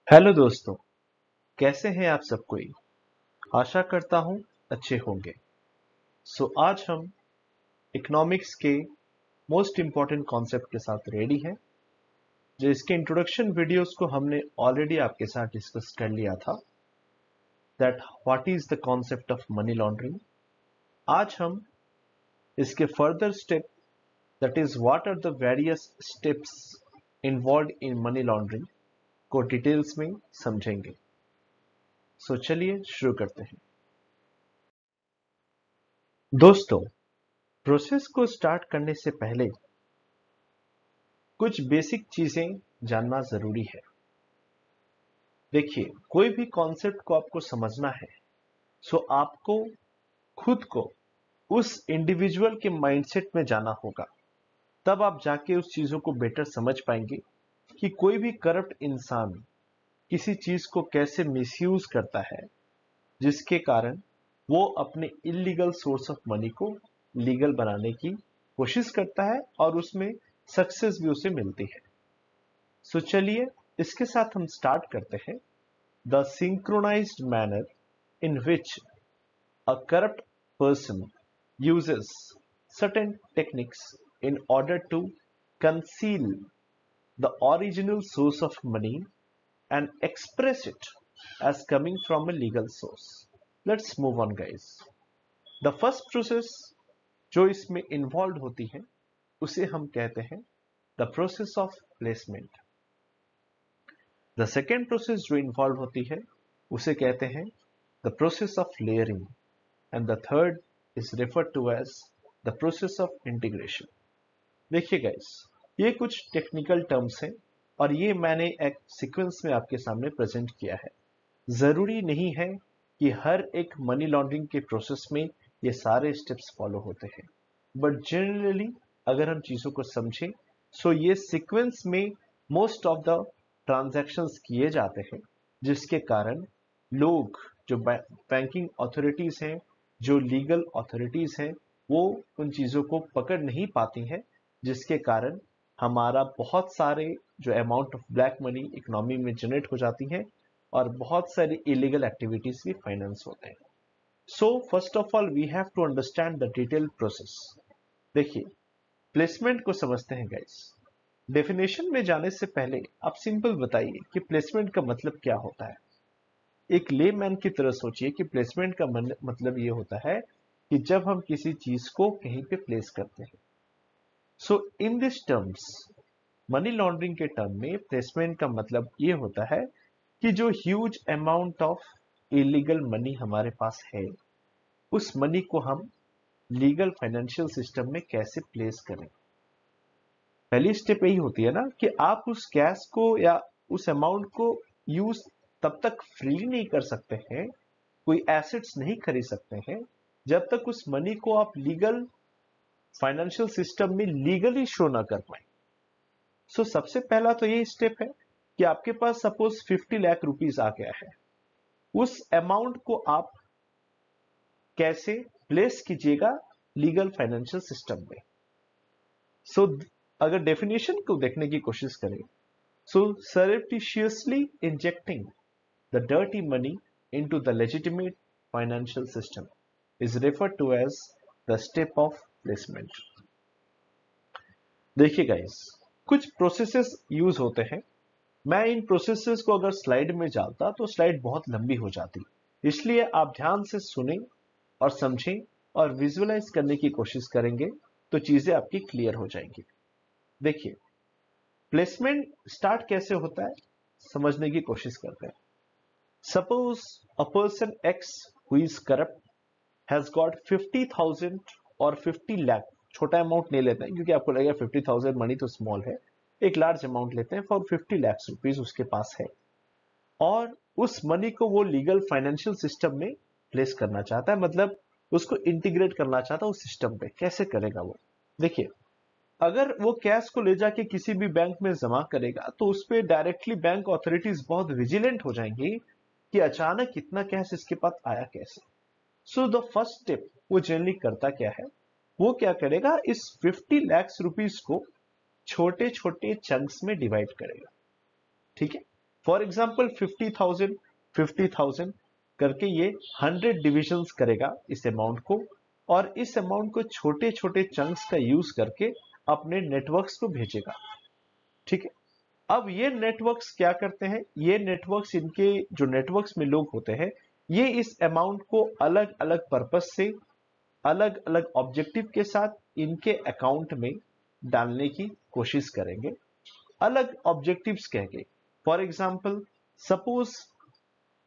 Hello दोस्तों, कैसे हैं आप सब कोई। आशा करता हूं अच्छे होंगे। आज हम इकोनॉमिक्स के मोस्ट इंपॉर्टेंट कॉन्सेप्ट के साथ रेडी हैं। जो इसके इंट्रोडक्शन वीडियोस को हमने ऑलरेडी आपके साथ डिस्कस कर लिया था, that what is the concept of money laundering. आज हम इसके further step, that is what are the various steps involve in money laundering को डिटेल्स में समझेंगे। चलिए शुरू करते हैं। दोस्तों, प्रोसेस को स्टार्ट करने से पहले कुछ बेसिक चीजें जानना जरूरी है। देखिए, कोई भी कॉन्सेप्ट को आपको समझना है, आपको खुद को उस इंडिविजुअल के माइंडसेट में जाना होगा। तब आप जाके उस चीजों को बेटर समझ पाएंगे कि कोई भी करप्ट इंसान किसी चीज को कैसे मिसयूज करता है, जिसके कारण वो अपने इलीगल सोर्स ऑफ मनी को लीगल बनाने की कोशिश करता है और उसमें सक्सेस भी उसे मिलती है। चलिए इसके साथ हम स्टार्ट करते हैं। The synchronised manner in which a corrupt person uses certain techniques in order to conceal the original source of money and express it as coming from a legal source. Let's move on, guys. The first process जो इसमें involve होती है उसे हम कहते हैं the process of placement. The second process जो involve होती है उसे कहते हैं the process of layering, and the third is referred to as the process of integration. देखिए गाइस, ये कुछ टेक्निकल टर्म्स हैं और ये मैंने एक सीक्वेंस में आपके सामने प्रेजेंट किया है। जरूरी नहीं है कि हर एक मनी लॉन्ड्रिंग के प्रोसेस में ये सारे स्टेप्स फॉलो होते हैं, बट जनरली अगर हम चीजों को समझें ये सीक्वेंस में मोस्ट ऑफ द ट्रांजैक्शंस किए जाते हैं, जिसके कारण लोग जो बैंकिंग अथॉरिटीज हैं, जो लीगल अथॉरिटीज हैं, वो उन चीजों को पकड़ नहीं पाती हैं, जिसके कारण हमारा बहुत सारे जो amount of black money economy में जनरेट हो जाती हैं और बहुत सारी इलीगल एक्टिविटीज भी फाइनेंस होते हैं। First of all we have to understand the detail process. देखिए, प्लेसमेंट को समझते हैं गाइस। डेफिनेशन में जाने से पहले आप सिंपल बताइए कि प्लेसमेंट का मतलब क्या होता है। एक लेमैन की तरह सोचिए कि प्लेसमेंट का मतलब ये होता है कि जब हम किसी चीज को कहीं पे प्लेस करते हैं। In this terms, money laundering के टर्म में प्लेसमेंट का मतलब ये होता है कि जो huge amount of illegal money हमारे पास है, उस मनी को हम लीगल फाइनेंशियल सिस्टम में कैसे प्लेस करें। पहली स्टेप यही होती है ना कि आप उस कैश को या उस अमाउंट को यूज तब तक फ्रीली नहीं कर सकते हैं, कोई एसेट्स नहीं खरीद सकते हैं, जब तक उस मनी को आप लीगल फाइनेंशियल सिस्टम में लीगली शो ना कर पाए। सबसे पहला तो ये स्टेप है कि आपके पास सपोज 50 लाख रुपीस आ गया है, उस अमाउंट को आप कैसे प्लेस कीजिएगा लीगल फाइनेंशियल सिस्टम में। अगर डेफिनेशन को देखने की कोशिश करें, surreptitiously injecting the dirty money into the legitimate financial system is referred to as the step of placement. देखिए गाइस, कुछ प्रोसेसेस यूज होते हैं। मैं इन प्रोसेसेस को अगर स्लाइड में डालता तो स्लाइड बहुत लंबी हो जाती, इसलिए आप ध्यान से सुनें और समझें और विजुअलाइज करने की कोशिश करेंगे तो चीजें आपकी क्लियर हो जाएंगी। देखिए, प्लेसमेंट स्टार्ट कैसे होता है समझने की कोशिश करते हैं। Suppose a person x who is corrupt has got 50,000 और 50 लाख, छोटा अमाउंट नहीं लेते हैं क्योंकि आपको लगेगा 50,000 मनी तो स्मॉल है, एक लार्ज अमाउंट लेते हैं फॉर 50 लाख रुपीज उसके पास है, और उस मनी को वो लीगल फाइनेंशियल सिस्टम में प्लेस करना चाहता है, मतलब उसको इंटीग्रेट करना चाहता है उस सिस्टम पे। कैसे करेगा वो? देखिए, अगर वो कैश को ले जाके किसी भी बैंक में जमा करेगा तो उस पर डायरेक्टली बैंक अथॉरिटीज बहुत विजिलेंट हो जाएंगी कि अचानक इतना कैश इसके पास आया कैसे। द फर्स्ट स्टेप वो जनरली करता क्या है, वो क्या करेगा, इस 50 लाख रुपीस को छोटे छोटे चंक्स में डिवाइड करेगा। ठीक है, फॉर एग्जाम्पल 50,000 करके ये 100 डिविजन्स करेगा इस अमाउंट को, और इस अमाउंट को छोटे छोटे चंक्स का यूज करके अपने नेटवर्क्स को भेजेगा। ठीक है, अब ये नेटवर्क्स क्या करते हैं, ये नेटवर्क्स, इनके जो नेटवर्क्स में लोग होते हैं, ये इस अमाउंट को अलग अलग पर्पस से, अलग अलग ऑब्जेक्टिव के साथ इनके अकाउंट में डालने की कोशिश करेंगे, अलग ऑब्जेक्टिव्स कहेंगे। फॉर एग्जाम्पल सपोज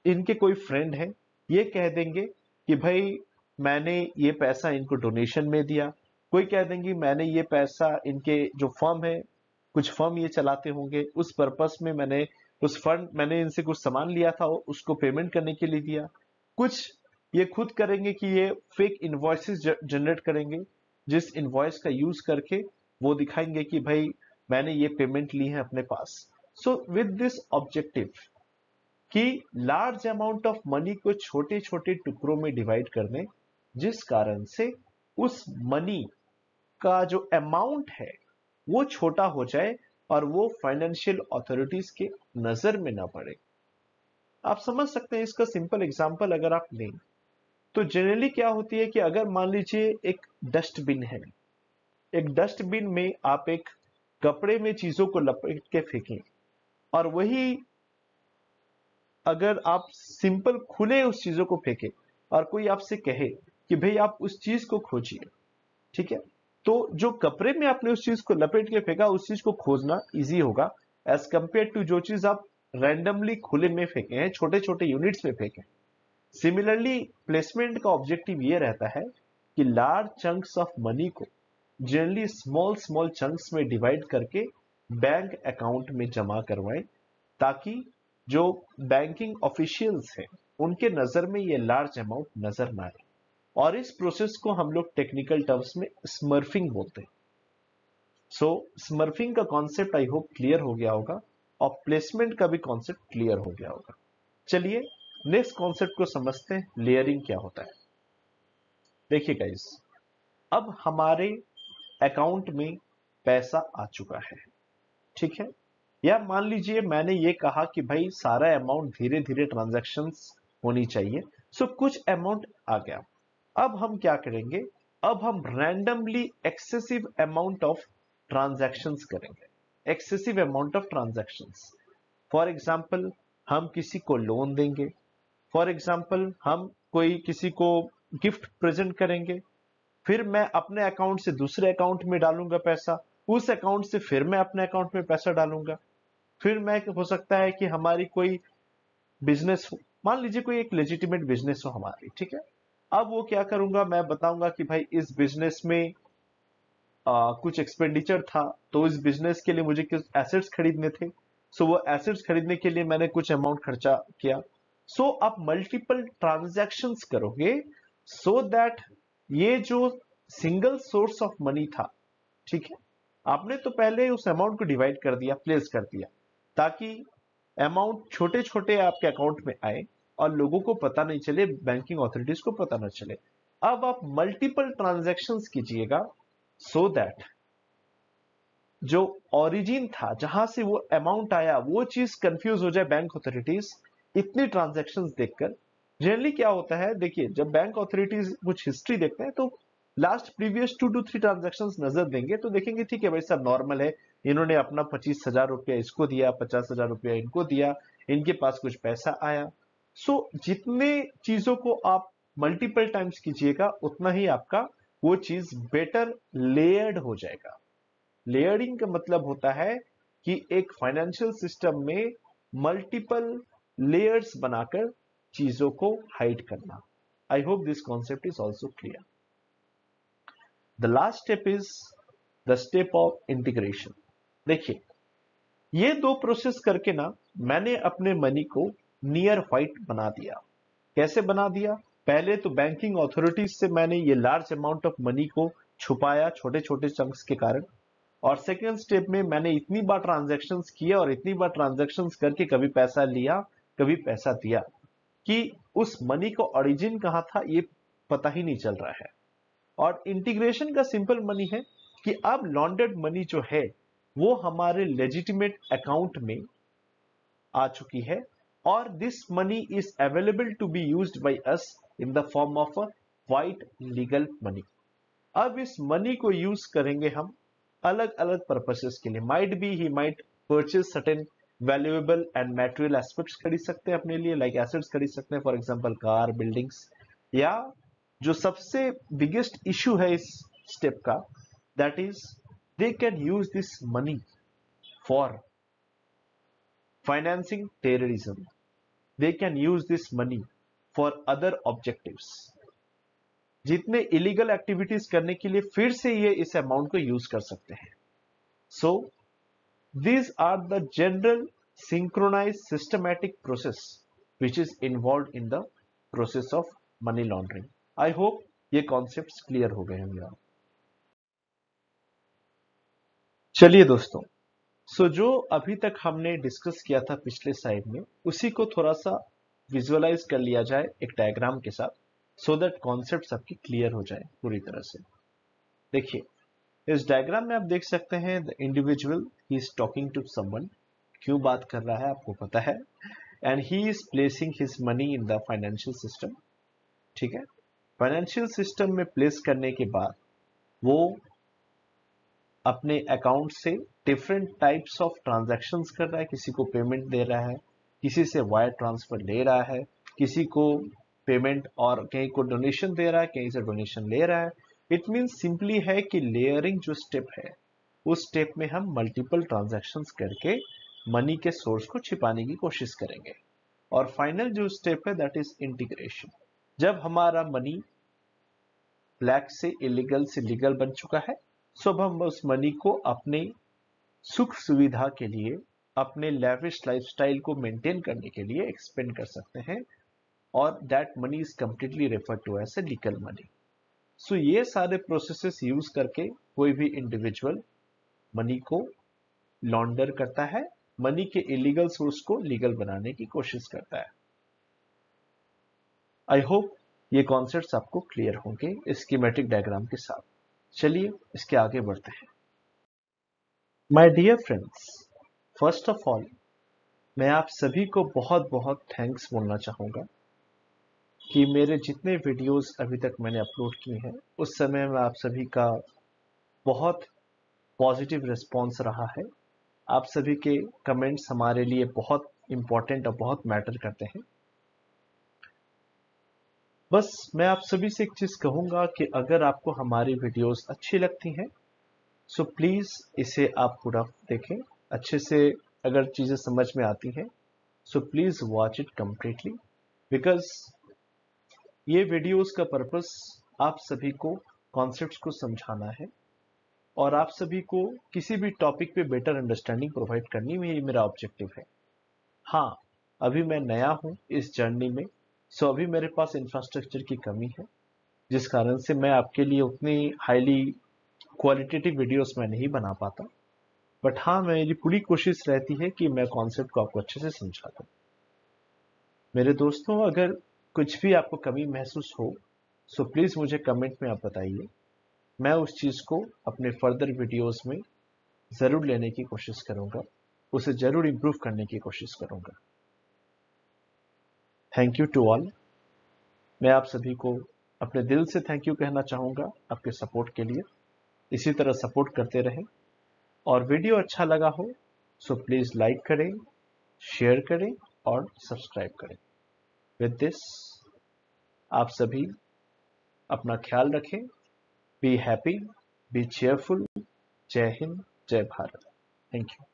इनके कोई फ्रेंड है, ये कह देंगे कि भाई मैंने ये पैसा इनको डोनेशन में दिया, कोई कह देंगे मैंने ये पैसा, इनके जो फर्म है, कुछ फर्म ये चलाते होंगे, उस पर्पस में मैंने उस फंड, मैंने इनसे कुछ सामान लिया था उसको पेमेंट करने के लिए दिया। कुछ ये खुद करेंगे कि ये फेक इनवॉइसेस जनरेट करेंगे, जिस इनवॉइस का यूज करके वो दिखाएंगे कि भाई मैंने ये पेमेंट ली है अपने पास। सो विद दिस ऑब्जेक्टिव कि लार्ज अमाउंट ऑफ मनी को छोटे छोटे टुकड़ों में डिवाइड करने, जिस कारण से उस मनी का जो अमाउंट है वो छोटा हो जाए और वो फाइनेंशियल अथॉरिटीज के नजर में ना पड़े। आप समझ सकते हैं इसका सिंपल एग्जांपल अगर आप लें तो जनरली क्या होती है कि अगर मान लीजिए एक डस्टबिन है, एक डस्टबिन में आप एक कपड़े में चीजों को लपेट के फेंकें, और वही अगर आप सिंपल खुले उस चीजों को फेंके और कोई आपसे कहे कि भाई आप उस चीज को खोजिए, ठीक है, तो जो कपड़े में आपने उस चीज को लपेट के फेंका, उस चीज को खोजना इजी होगा एज कंपेयर टू जो चीज आप रैंडमली खुले में फेंके हैं, छोटे छोटे यूनिट्स में फेंके। सिमिलरली प्लेसमेंट का ऑब्जेक्टिव ये रहता है कि लार्ज चंक्स ऑफ मनी को जनरली स्मॉल स्मॉल चंक्स में डिवाइड करके बैंक अकाउंट में जमा करवाएं, ताकि जो बैंकिंग ऑफिशियल्स हैं उनके नजर में ये लार्ज अमाउंट नजर ना आए। और इस प्रोसेस को हम लोग टेक्निकल टर्म्स में स्मर्फिंग बोलते हैं। सो स्मर्फिंग का कॉन्सेप्ट आई होप क्लियर हो गया होगा, और प्लेसमेंट का भी कॉन्सेप्ट क्लियर हो गया होगा। चलिए नेक्स्ट कॉन्सेप्ट को समझते हैं, लेयरिंग क्या होता है। देखिए गाइस, अब हमारे अकाउंट में पैसा आ चुका है, ठीक है, या मान लीजिए मैंने ये कहा कि भाई सारा अमाउंट धीरे धीरे ट्रांजैक्शंस होनी चाहिए, सो कुछ अमाउंट आ गया। अब हम क्या करेंगे, अब हम randomly excessive amount of transactions करेंगे, excessive amount of transactions. For example हम किसी को लोन देंगे, फॉर एग्जांपल हम कोई किसी को गिफ्ट प्रेजेंट करेंगे, फिर मैं अपने अकाउंट से दूसरे अकाउंट में डालूंगा पैसा, उस अकाउंट से फिर मैं अपने अकाउंट में पैसा डालूंगा, फिर मैं, हो सकता है कि हमारी कोई बिजनेस हो, मान लीजिए कोई एक लेजिटिमेट बिजनेस हो हमारी, ठीक है, अब वो क्या करूंगा, मैं बताऊंगा कि भाई इस बिजनेस में कुछ एक्सपेंडिचर था, तो इस बिजनेस के लिए मुझे कुछ एसेट्स खरीदने थे, सो वो एसेट्स खरीदने के लिए मैंने कुछ अमाउंट खर्चा किया। सो आप मल्टीपल ट्रांजैक्शंस करोगे, सो दैट ये जो सिंगल सोर्स ऑफ मनी था, ठीक है, आपने तो पहले उस अमाउंट को डिवाइड कर दिया, प्लेस कर दिया, ताकि अमाउंट छोटे छोटे आपके अकाउंट में आए और लोगों को पता नहीं चले, बैंकिंग ऑथोरिटीज को पता ना चले। अब आप मल्टीपल ट्रांजैक्शंस कीजिएगा, सो दैट जो ओरिजिन था, जहां से वो अमाउंट आया, वो चीज कंफ्यूज हो जाए बैंक ऑथोरिटीज इतनी ट्रांजैक्शंस देखकर। जनरली क्या होता है, देखिए जब बैंक ऑथोरिटीज कुछ हिस्ट्री देखते हैं तो लास्ट प्रीवियस 2 to 3 ट्रांजैक्शंस नजर देंगे, तो देखेंगे ठीक है भाई सब नॉर्मल है, इन्होंने अपना 25,000 रुपया इसको दिया, 50,000 रुपया इनको दिया, इनके पास कुछ पैसा आया। सो जितने चीजों को आप मल्टीपल टाइम्स कीजिएगा, उतना ही आपका वो चीज बेटर लेयर्ड हो जाएगा। लेयरिंग का मतलब होता है कि एक फाइनेंशियल सिस्टम में मल्टीपल लेयर्स बनाकर चीजों को हाइड करना। I hope this concept is also clear. The last step is the step of integration. देखिए ये दो प्रोसेस करके ना मैंने अपने मनी को नियर व्हाइट बना दिया। कैसे बना दिया, पहले तो बैंकिंग ऑथोरिटीज से मैंने ये लार्ज अमाउंट ऑफ मनी को छुपाया छोटे छोटे चंक्स के कारण, और सेकेंड स्टेप में मैंने इतनी बार ट्रांजैक्शंस किया और इतनी बार ट्रांजैक्शंस करके कभी पैसा लिया कभी पैसा दिया कि उस मनी को ओरिजिन कहां था ये पता ही नहीं चल रहा है। और इंटीग्रेशन का सिंपल मनी है कि अब लॉन्डेड मनी जो है वो हमारे लेजिटिमेट अकाउंट में आ चुकी है और this money is available to be used by us in the form of a white legal money. अब इस मनी को यूज करेंगे हम अलग अलग पर्पसेस के लिए। Might be he might purchase certain valuable and material aspects खरीद सकते हैं अपने लिए, लाइक एसेट्स खरीद सकते हैं, फॉर एग्जांपल कार, बिल्डिंग्स, या जो सबसे बिगेस्ट इशू है इस स्टेप का, that is they can use this money for financing terrorism, they can use this money for other objectives. जितने इलीगल एक्टिविटीज करने के लिए फिर से ये इस अमाउंट को यूज कर सकते हैं। सो these are the general synchronized systematic process which is involved in the process of money laundering. I hope ये concepts clear हो गए होंगे आप। चलिए दोस्तों, जो अभी तक हमने डिस्कस किया था पिछले स्लाइड में, उसी को थोड़ा सा विजुअलाइज कर लिया जाए एक डायग्राम के साथ, सो दैट कॉन्सेप्ट आपकी क्लियर हो जाए पूरी तरह से। देखिए, इस डायग्राम में आप देख सकते हैं the individual he is talking to someone, क्यों बात कर रहा है आपको पता है, and he is placing his money in the financial system. ठीक है, फाइनेंशियल सिस्टम में प्लेस करने के बाद वो अपने अकाउंट से डिफरेंट टाइप्स ऑफ ट्रांजैक्शंस कर रहा है, किसी को पेमेंट दे रहा है, किसी से वायर ट्रांसफर ले रहा है, किसी को पेमेंट और कहीं को डोनेशन दे रहा है, कहीं से डोनेशन ले रहा है। इट मीन्स सिंपली है कि लेयरिंग जो स्टेप है, उस स्टेप में हम मल्टीपल ट्रांजैक्शंस करके मनी के सोर्स को छिपाने की कोशिश करेंगे। और फाइनल जो स्टेप है दैट इज इंटीग्रेशन। जब हमारा मनी ब्लैक से इलीगल से लीगल बन चुका है, सो अब हम उस मनी को अपने सुख सुविधा के लिए, अपने लैविश लाइफस्टाइल को मेंटेन करने के लिए एक्सपेंड कर सकते हैं, और that money is completely refer to as a legal money. So ये सारे प्रोसेसेस यूज करके कोई भी इंडिविजुअल मनी को लॉन्डर करता है, मनी के इलीगल सोर्स को लीगल बनाने की कोशिश करता है। आई होप ये कॉन्सेप्ट्स आपको क्लियर होंगे स्कीमेटिक डायग्राम के साथ। चलिए इसके आगे बढ़ते हैं। My dear friends, first of all मैं आप सभी को बहुत बहुत थैंक्स बोलना चाहूंगा कि मेरे जितने वीडियोस अभी तक मैंने अपलोड किए हैं, उस समय में आप सभी का बहुत पॉजिटिव रिस्पॉन्स रहा है। आप सभी के कमेंट्स हमारे लिए बहुत इंपॉर्टेंट और बहुत मैटर करते हैं। बस मैं आप सभी से एक चीज कहूंगा कि अगर आपको हमारी वीडियोस अच्छी लगती हैं, सो प्लीज इसे आप पूरा देखें अच्छे से। अगर चीजें समझ में आती हैं, so please watch it completely, because ये वीडियोस का पर्पस आप सभी को कॉन्सेप्ट्स को समझाना है और आप सभी को किसी भी टॉपिक पे बेटर अंडरस्टैंडिंग प्रोवाइड करनी, में ये मेरा ऑब्जेक्टिव है। हाँ, अभी मैं नया हूं इस जर्नी में, सो अभी मेरे पास इंफ्रास्ट्रक्चर की कमी है, जिस कारण से मैं आपके लिए उतनी हाईली क्वालिटेटिव वीडियोस मैं नहीं बना पाता। बट हाँ, मेरी पूरी कोशिश रहती है कि मैं कॉन्सेप्ट को आपको अच्छे से समझा दूं। मेरे दोस्तों, अगर कुछ भी आपको कमी महसूस हो, सो प्लीज मुझे कमेंट में आप बताइए। मैं उस चीज को अपने फर्दर वीडियोस में जरूर लेने की कोशिश करूंगा, उसे जरूर इंप्रूव करने की कोशिश करूंगा। Thank you to all. मैं आप सभी को अपने दिल से थैंक यू कहना चाहूंगा आपके सपोर्ट के लिए। इसी तरह सपोर्ट करते रहें, और वीडियो अच्छा लगा हो सो प्लीज लाइक करें, शेयर करें और सब्सक्राइब करें। विद दिस आप सभी अपना ख्याल रखें। Be happy, B cheerful. जय हिंद, जय भारत। Thank you.